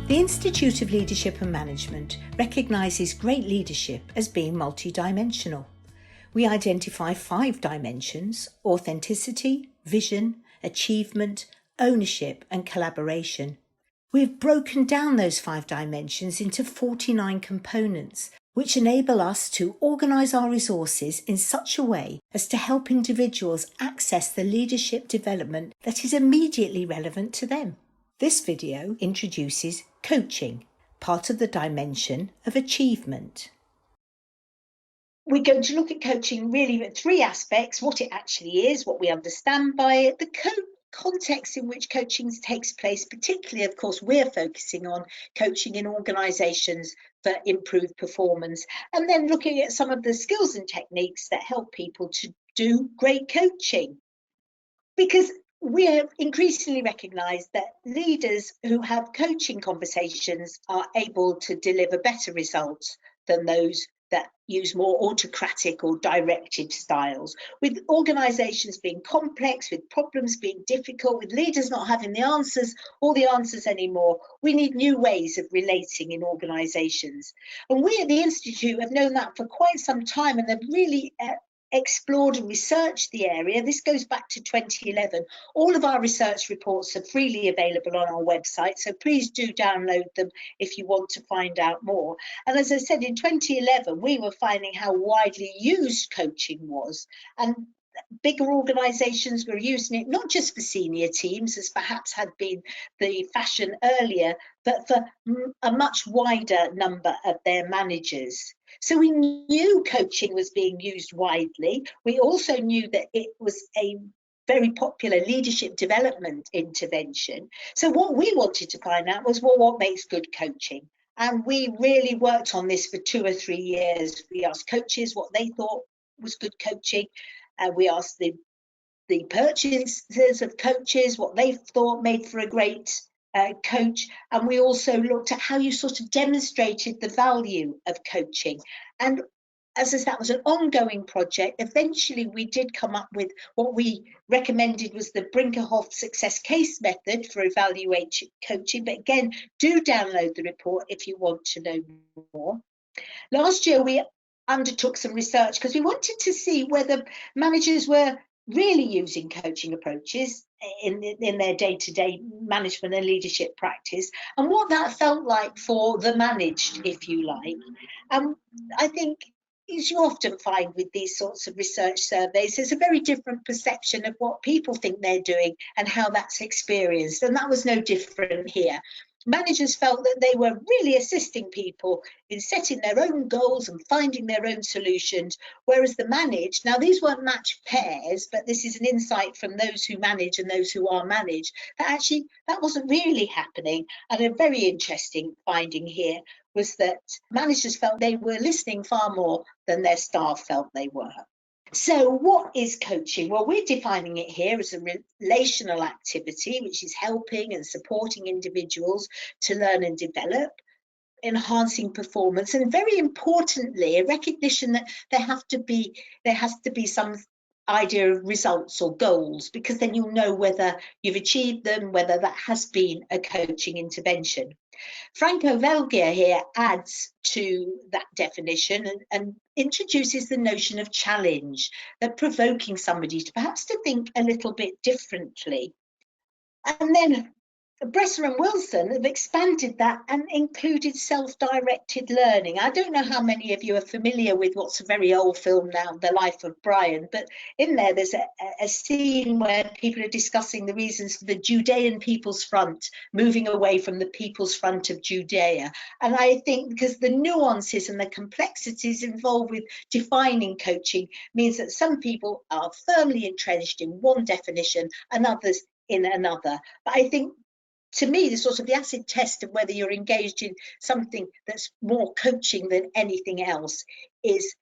The Institute of Leadership and Management recognises great leadership as being multidimensional. We identify 5 dimensions: authenticity, vision, achievement, ownership and collaboration. We've broken down those 5 dimensions into 49 components, which enable us to organise our resources in such a way as to help individuals access the leadership development that is immediately relevant to them. This video introduces coaching, part of the dimension of achievement. We're going to look at coaching really at 3 aspects: what it actually is, what we understand by it, the context in which coaching takes place, particularly, of course, we're focusing on coaching in organisations for improved performance, and then looking at some of the skills and techniques that help people to do great coaching. Because we have increasingly recognised that leaders who have coaching conversations are able to deliver better results than those that use more autocratic or directive styles. With organisations being complex, with problems being difficult, with leaders not having all the answers anymore, we need new ways of relating in organisations. And we at the Institute have known that for quite some time, and have really explored and researched the area. This goes back to 2011. All of our research reports are freely available on our website, so please do download them if you want to find out more. And as I said, in 2011, we were finding how widely used coaching was, and bigger organisations were using it not just for senior teams, as perhaps had been the fashion earlier, but for a much wider number of their managers. So we knew coaching was being used widely. We also knew that it was a very popular leadership development intervention. So what we wanted to find out was, well, what makes good coaching? And we really worked on this for 2 or 3 years. We asked coaches what they thought was good coaching. We asked the purchasers of coaches what they thought made for a great coach, and we also looked at how you sort of demonstrated the value of coaching. And as that was an ongoing project, eventually we did come up with what we recommended was the Brinkerhoff success case method for evaluating coaching. But again, do download the report if you want to know more. Last year we undertook some research because we wanted to see whether managers were really using coaching approaches in their day-to-day management and leadership practice, and what that felt like for the managed, if you like. I think, as you often find with these sorts of research surveys, there's a very different perception of what people think they're doing and how that's experienced, and that was no different here. Managers felt that they were really assisting people in setting their own goals and finding their own solutions, whereas the managed, now these weren't matched pairs, but this is an insight from those who manage and those who are managed, that actually that wasn't really happening. And a very interesting finding here was that managers felt they were listening far more than their staff felt they were. So what is coaching? Well, we're defining it here as a relational activity, which is helping and supporting individuals to learn and develop, enhancing performance, and very importantly, a recognition that there has to be some idea of results or goals, because then you'll know whether you've achieved them, whether that has been a coaching intervention. Franco Velgia here adds to that definition and introduces the notion of challenge, that provoking somebody to perhaps to think a little bit differently. And then Bresser and Wilson have expanded that and included self-directed learning. I don't know how many of you are familiar with what's a very old film now, The Life of Brian, but in there's a scene where people are discussing the reasons for the Judean People's Front moving away from the People's Front of Judea. And I think because the nuances and the complexities involved with defining coaching means that some people are firmly entrenched in one definition and others in another. But I think, to me, the sort of the acid test of whether you're engaged in something that's more coaching than anything else is,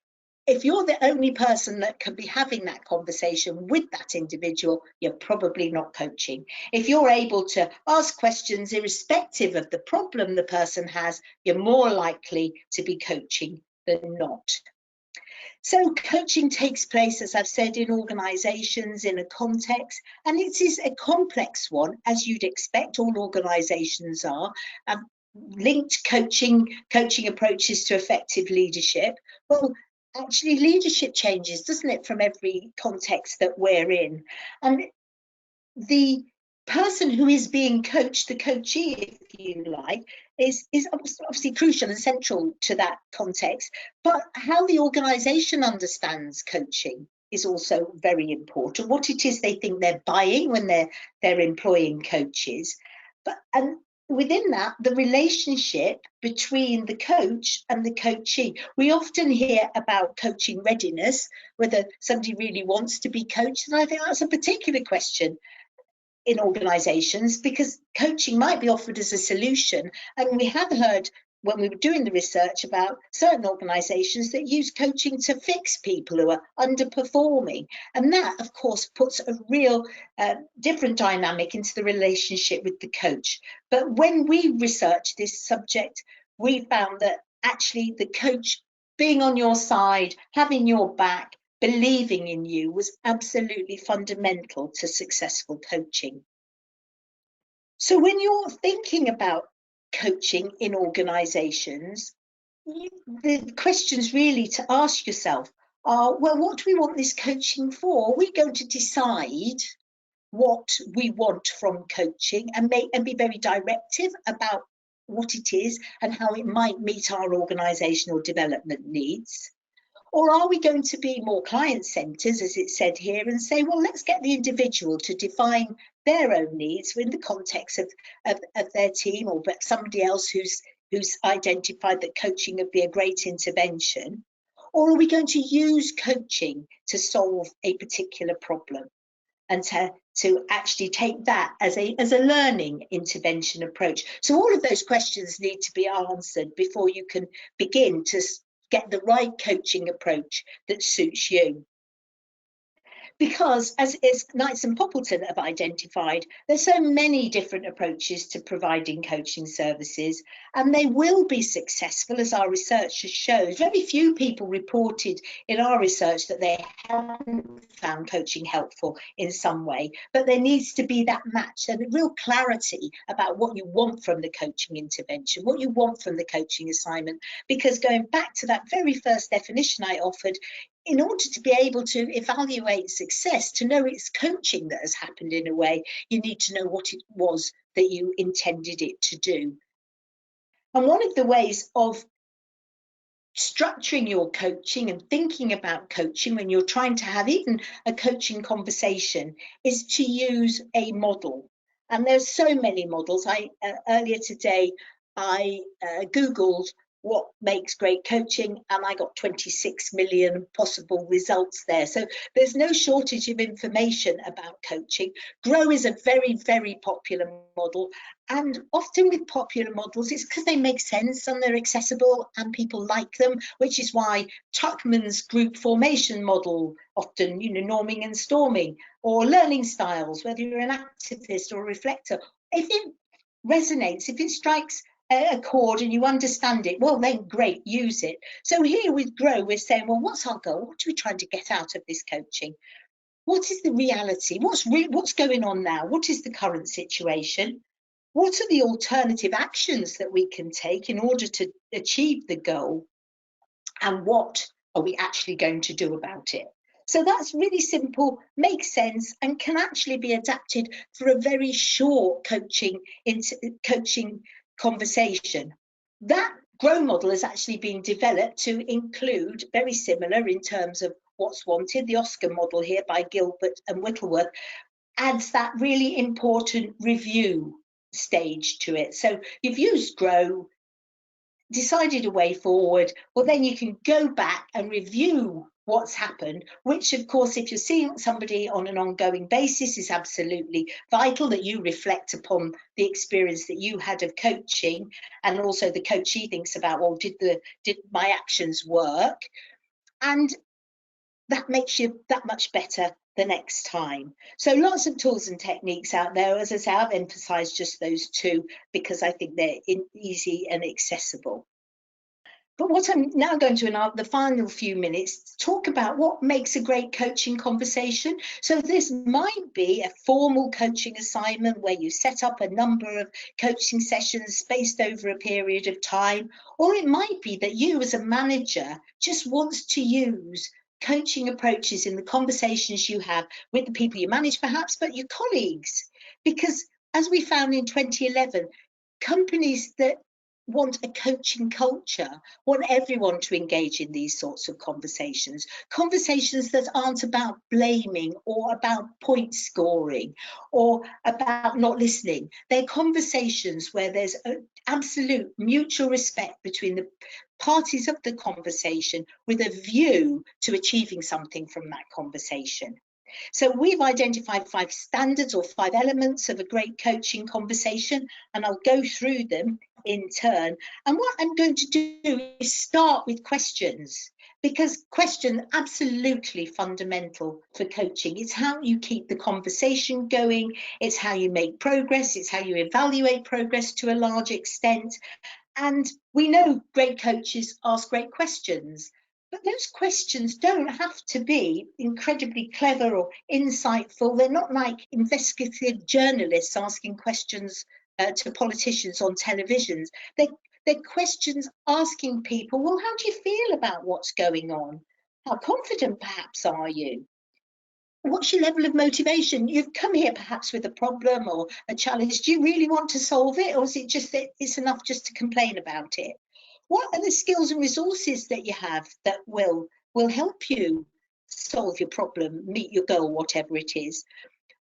if you're the only person that can be having that conversation with that individual, you're probably not coaching. If you're able to ask questions irrespective of the problem the person has, you're more likely to be coaching than not. So coaching takes place, as I've said, in organisations, in a context, and it is a complex one, as you'd expect all organisations are. linked coaching approaches to effective leadership. Well, actually leadership changes, doesn't it, from every context that we're in. And the person who is being coached, the coachee, if you like, is obviously crucial and central to that context. But how the organisation understands coaching is also very important. What it is they think they're buying when they're employing coaches. And within that, the relationship between the coach and the coachee. We often hear about coaching readiness, whether somebody really wants to be coached. And I think that's a particular question in organisations, because coaching might be offered as a solution. And we have heard when we were doing the research about certain organisations that use coaching to fix people who are underperforming. And that, of course, puts a real different dynamic into the relationship with the coach. But when we researched this subject, we found that actually the coach being on your side, having your back, believing in you was absolutely fundamental to successful coaching. So when you're thinking about coaching in organisations, the questions really to ask yourself are, well, what do we want this coaching for? Are we going to decide what we want from coaching and be very directive about what it is and how it might meet our organisational development needs? Or are we going to be more client-centred, as it said here, and say, well, let's get the individual to define their own needs in the context of their team, or somebody else who's identified that coaching would be a great intervention? Or are we going to use coaching to solve a particular problem and to actually take that as a learning intervention approach? So all of those questions need to be answered before you can begin to get the right coaching approach that suits you. Because as Knights and Poppleton have identified, there's so many different approaches to providing coaching services, and they will be successful, as our research shows. Very few people reported in our research that they haven't found coaching helpful in some way, but there needs to be that match and real clarity about what you want from the coaching intervention, what you want from the coaching assignment. Because going back to that very first definition I offered, in order to be able to evaluate success, to know it's coaching that has happened in a way, you need to know what it was that you intended it to do. And one of the ways of structuring your coaching and thinking about coaching when you're trying to have even a coaching conversation is to use a model. And there's so many models. Earlier today, I Googled what makes great coaching, and I got 26 million possible results there. So there's no shortage of information about coaching. GROW is a very, very popular model. And often with popular models, it's because they make sense and they're accessible and people like them, which is why Tuckman's group formation model, often, norming and storming, or learning styles, whether you're an activist or a reflector, if it resonates, if it strikes a chord and you understand it, well, then great, use it. So here with GROW, we're saying, well, what's our goal? What are we trying to get out of this coaching? What is the reality? What's going on now? What is the current situation? What are the alternative actions that we can take in order to achieve the goal? And what are we actually going to do about it? So that's really simple, makes sense, and can actually be adapted for a very short coaching conversation. That GROW model has actually been developed to include, very similar in terms of what's wanted, the Oscar model here by Gilbert and Whittleworth adds that really important review stage to it. So you've used GROW, decided a way forward, well, then you can go back and review what's happened, which of course, if you're seeing somebody on an ongoing basis, is absolutely vital that you reflect upon the experience that you had of coaching, and also the coachee thinks about, well, did my actions work? And that makes you that much better the next time. So lots of tools and techniques out there. As I say, I've emphasised just those two because I think they're easy and accessible. But what I'm now going to, in the final few minutes, talk about what makes a great coaching conversation. So this might be a formal coaching assignment where you set up a number of coaching sessions spaced over a period of time, or it might be that you as a manager just wants to use coaching approaches in the conversations you have with the people you manage, perhaps, but your colleagues. Because as we found in 2011, companies that want a coaching culture want everyone to engage in these sorts of conversations that aren't about blaming or about point scoring or about not listening. They're conversations where there's absolute mutual respect between the parties of the conversation with a view to achieving something from that conversation. So we've identified 5 standards or 5 elements of a great coaching conversation, and I'll go through them in turn. And what I'm going to do is start with questions, because questions are absolutely fundamental for coaching. It's how you keep the conversation going, it's how you make progress, it's how you evaluate progress to a large extent. And we know great coaches ask great questions. But those questions don't have to be incredibly clever or insightful. They're not like investigative journalists asking questions to politicians on televisions. They're questions asking people, well, how do you feel about what's going on? How confident perhaps are you? What's your level of motivation? You've come here perhaps with a problem or a challenge. Do you really want to solve it, or is it just that it's enough just to complain about it? What are the skills and resources that you have that will help you solve your problem, meet your goal, whatever it is?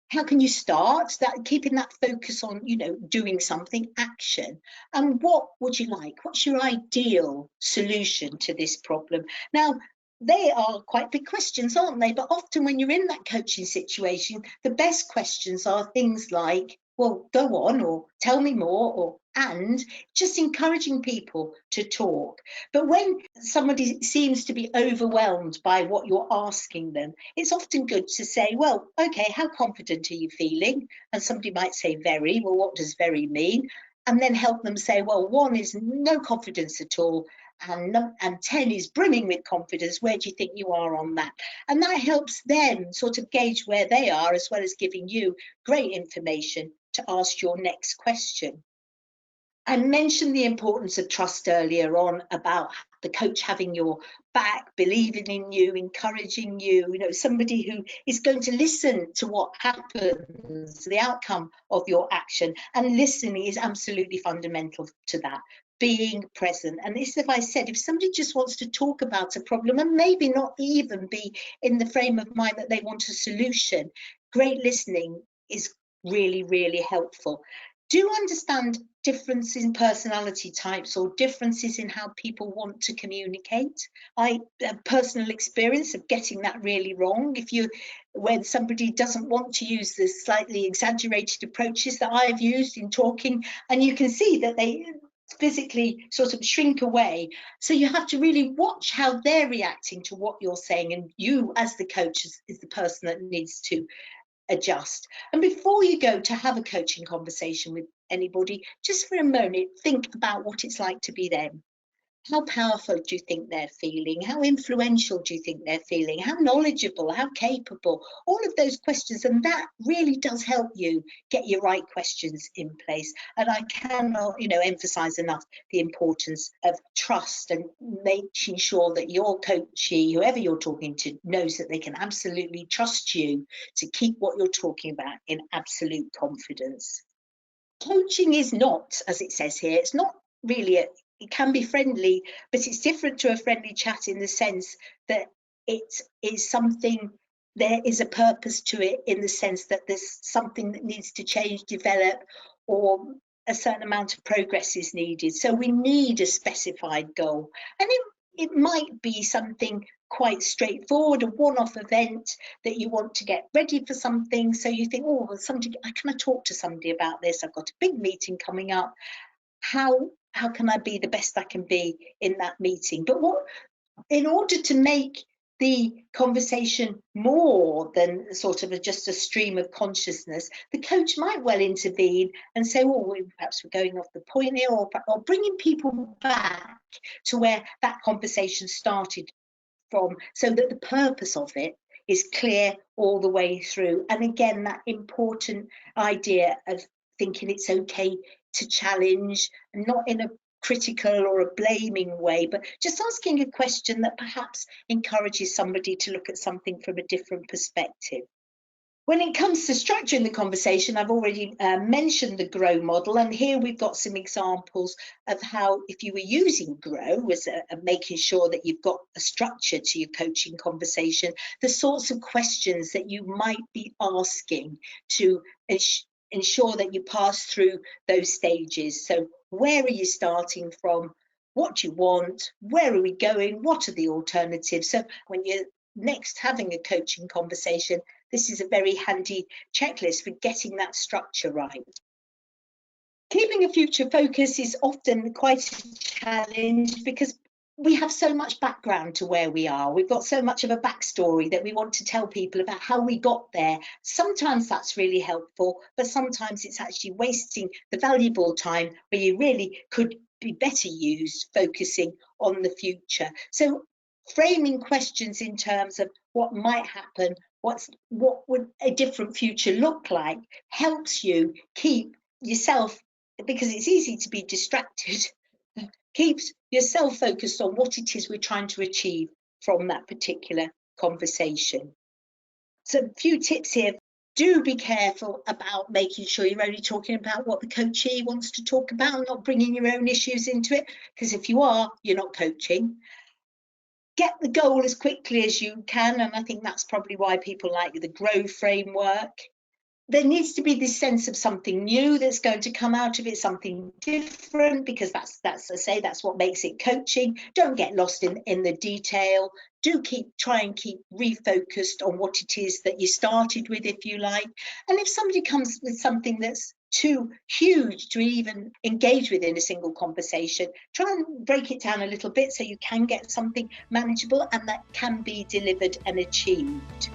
How can you start that, keeping that focus on, doing something, action? And what would you like? What's your ideal solution to this problem? Now, they are quite big questions, aren't they? But often when you're in that coaching situation, the best questions are things like, well, go on, or tell me more, or and just encouraging people to talk. But when somebody seems to be overwhelmed by what you're asking them, it's often good to say, well, okay, how confident are you feeling? And somebody might say very. Well, what does very mean? And then help them say, well, 1 is no confidence at all, and 10 is brimming with confidence. Where do you think you are on that? And that helps them sort of gauge where they are, as well as giving you great information to ask your next question. I mentioned the importance of trust earlier on, about the coach having your back, believing in you, encouraging you, somebody who is going to listen to what happens, the outcome of your action. And listening is absolutely fundamental to that. Being present. And this, if I said, if somebody just wants to talk about a problem and maybe not even be in the frame of mind that they want a solution, great listening is really, really helpful. Do understand differences in personality types or differences in how people want to communicate. I have personal experience of getting that really wrong. When somebody doesn't want to use the slightly exaggerated approaches that I've used in talking, and you can see that they physically sort of shrink away. So you have to really watch how they're reacting to what you're saying, and you as the coach is the person that needs to adjust. And before you go to have a coaching conversation with anybody, just for a moment, think about what it's like to be them. How powerful do you think they're feeling? How influential do you think they're feeling? How knowledgeable, how capable? All of those questions, and that really does help you get your right questions in place. And I cannot, emphasize enough the importance of trust and making sure that your coachee, whoever you're talking to, knows that they can absolutely trust you to keep what you're talking about in absolute confidence. Coaching is not, as it says here, it's not really it can be friendly, but it's different to a friendly chat in the sense that it is something, there is a purpose to it, in the sense that there's something that needs to change, develop, or a certain amount of progress is needed. So we need a specified goal. And it might be something quite straightforward, a one-off event that you want to get ready for something. So you think, oh, well, can I talk to somebody about this? I've got a big meeting coming up. How can I be the best I can be in that meeting? But in order to make the conversation more than sort of just a stream of consciousness, the coach might well intervene and say, well, perhaps we're going off the point here, or bringing people back to where that conversation started from, so that the purpose of it is clear all the way through. And again, that important idea of thinking it's okay to challenge, and not in a critical or a blaming way, but just asking a question that perhaps encourages somebody to look at something from a different perspective. When it comes to structuring the conversation, I've already mentioned the GROW model, and here we've got some examples of how, if you were using GROW as making sure that you've got a structure to your coaching conversation, the sorts of questions that you might be asking to ensure that you pass through those stages. So where are you starting from? What do you want? Where are we going? What are the alternatives? So when you're next having a coaching conversation, this is a very handy checklist for getting that structure right. Keeping a future focus is often quite a challenge because we have so much background to where we are. We've got so much of a backstory that we want to tell people about how we got there. Sometimes that's really helpful, but sometimes it's actually wasting the valuable time where you really could be better used focusing on the future. So framing questions in terms of what might happen, what would a different future look like, helps you keep yourself, because it's easy to be distracted, keeps yourself focused on what it is we're trying to achieve from that particular conversation. So a few tips here. Do be careful about making sure you're only talking about what the coachee wants to talk about, not bringing your own issues into it, because if you are, you're not coaching. Get the goal as quickly as you can, and I think that's probably why people like the GROW framework. There needs to be this sense of something new that's going to come out of it, something different, because that's I say, that's what makes it coaching. Don't get lost in the detail. Do try and keep refocused on what it is that you started with, if you like. And if somebody comes with something that's too huge to even engage with in a single conversation, try and break it down a little bit so you can get something manageable and that can be delivered and achieved.